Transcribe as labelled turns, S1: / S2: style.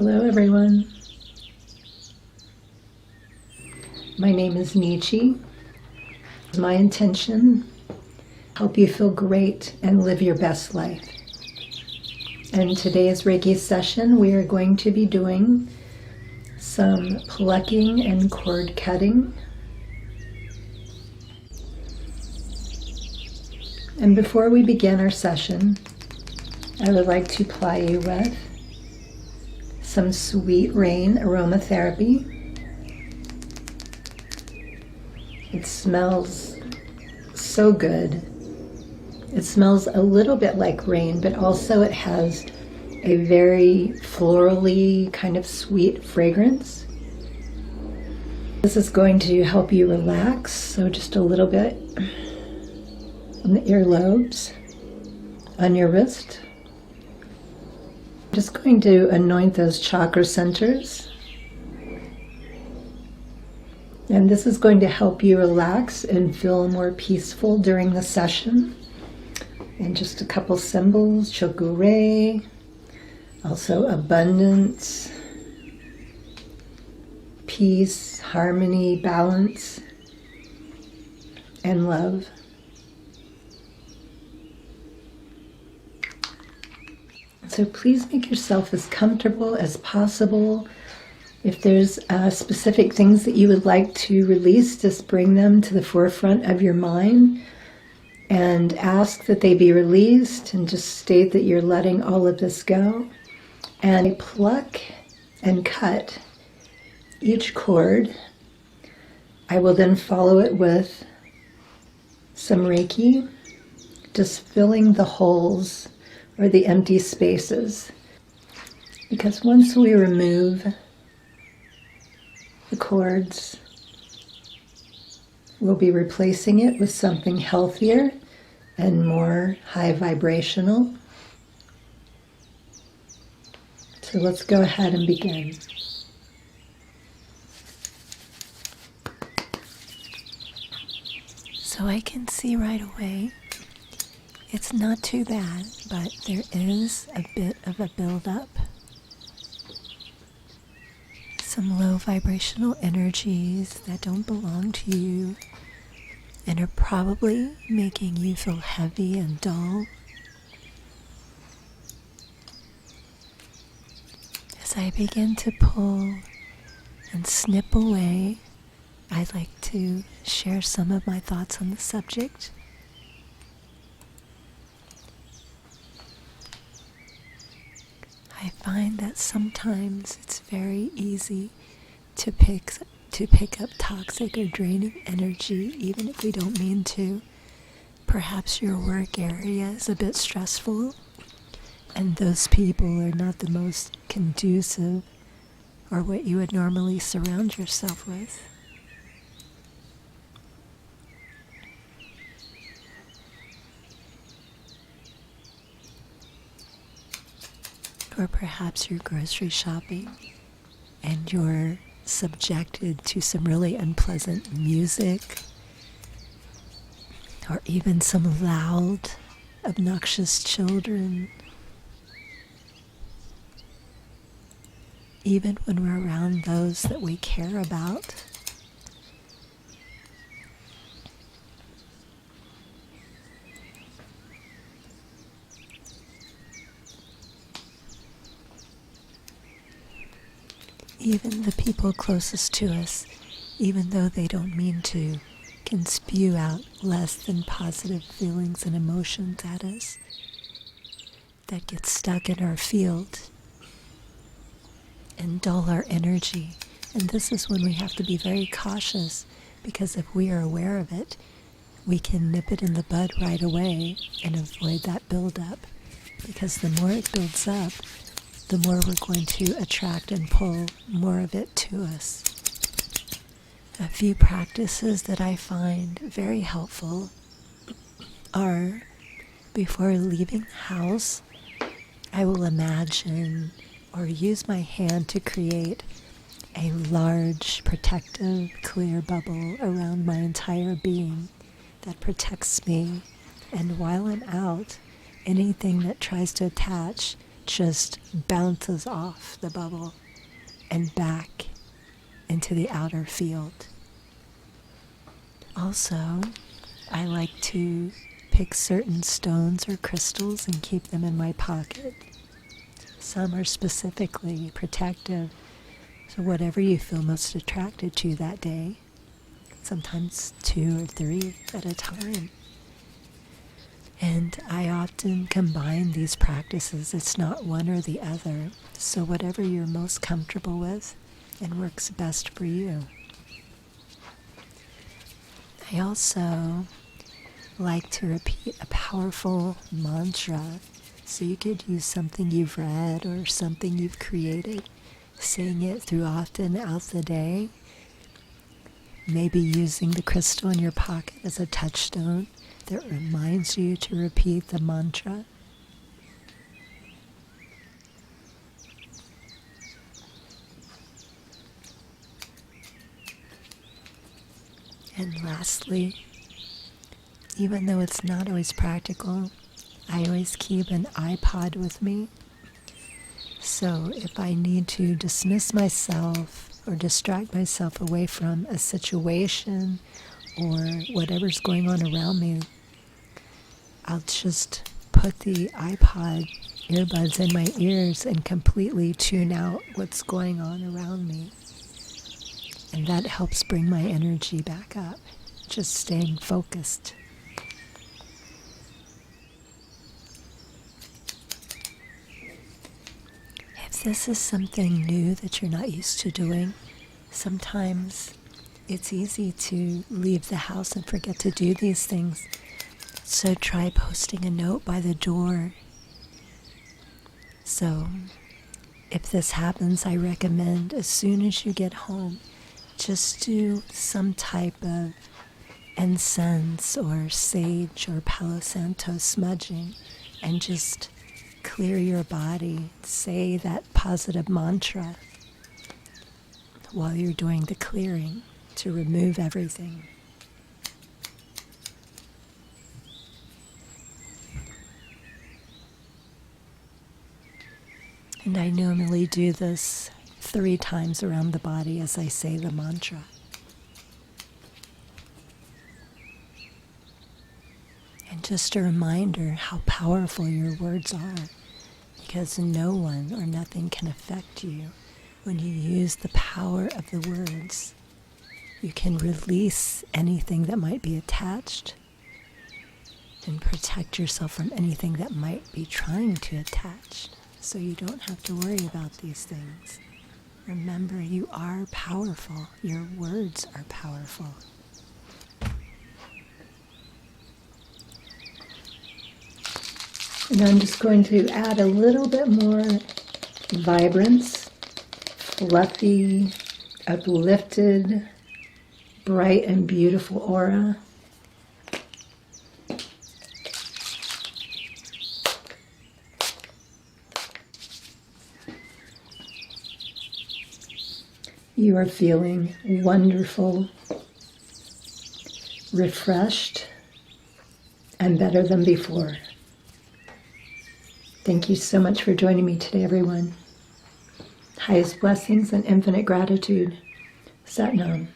S1: Hello everyone. My name is Nietzsche. My intention, help you feel great and live your best life. And today's Reiki session, we are going to be doing some plucking and cord cutting. And before we begin our session, I would like to ply you with some Sweet Rain aromatherapy. It smells so good. It smells a little bit like rain, but also it has a very florally kind of sweet fragrance. This is going to help you relax, so just a little bit on the earlobes, on your wrist. Just going to anoint those chakra centers. And this is going to help you relax and feel more peaceful during the session. And just a couple symbols, Chokure, also abundance, peace, harmony, balance, and love. So please make yourself as comfortable as possible. If there's specific things that you would like to release, just bring them to the forefront of your mind and ask that they be released, and just state that you're letting all of this go. And I pluck and cut each cord. I will then follow it with some Reiki, just filling the holes or the empty spaces. Because once we remove the cords, we'll be replacing it with something healthier and more high vibrational. So let's go ahead and begin.
S2: So I can see right away it's not too bad, but there is a bit of a buildup. Some low vibrational energies that don't belong to you and are probably making you feel heavy and dull. As I begin to pull and snip away, I'd like to share some of my thoughts on the subject. I find that sometimes it's very easy to pick up toxic or draining energy, even if we don't mean to. Perhaps your work area is a bit stressful, and those people are not the most conducive or what you would normally surround yourself with. Or perhaps you're grocery shopping and you're subjected to some really unpleasant music, or even some loud, obnoxious children. Even when we're around those that we care about, even the people closest to us, even though they don't mean to, can spew out less than positive feelings and emotions at us that get stuck in our field and dull our energy. And this is when we have to be very cautious, because if we are aware of it, we can nip it in the bud right away and avoid that buildup. Because the more it builds up, the more we're going to attract and pull more of it to us. A few practices that I find very helpful are, before leaving the house, I will imagine or use my hand to create a large, protective, clear bubble around my entire being that protects me. And while I'm out, anything that tries to attach just bounces off the bubble and back into the outer field. Also, I like to pick certain stones or crystals and keep them in my pocket. Some are specifically protective, so whatever you feel most attracted to that day, sometimes 2 or 3 at a time. And I often combine these practices. It's not one or the other. So whatever you're most comfortable with and works best for you. I also like to repeat a powerful mantra. So you could use something you've read or something you've created, saying it throughout the day. Maybe using the crystal in your pocket as a touchstone that reminds you to repeat the mantra. And lastly, even though it's not always practical, I always keep an iPod with me. So if I need to dismiss myself or distract myself away from a situation or whatever's going on around me, I'll just put the iPod earbuds in my ears and completely tune out what's going on around me. And that helps bring my energy back up, just staying focused. If this is something new that you're not used to doing, sometimes it's easy to leave the house and forget to do these things. So try posting a note by the door. So if this happens, I recommend as soon as you get home, just do some type of incense or sage or Palo Santo smudging and just clear your body. Say that positive mantra while you're doing the clearing to remove everything. And I normally do this 3 times around the body as I say the mantra. And just a reminder how powerful your words are, because no one or nothing can affect you when you use the power of the words. You can release anything that might be attached and protect yourself from anything that might be trying to attach. So you don't have to worry about these things. Remember, you are powerful. Your words are powerful.
S1: And I'm just going to add a little bit more vibrance, fluffy, uplifted, bright and beautiful aura. You are feeling wonderful, refreshed, and better than before. Thank you so much for joining me today, everyone. Highest blessings and infinite gratitude. Sat Nam.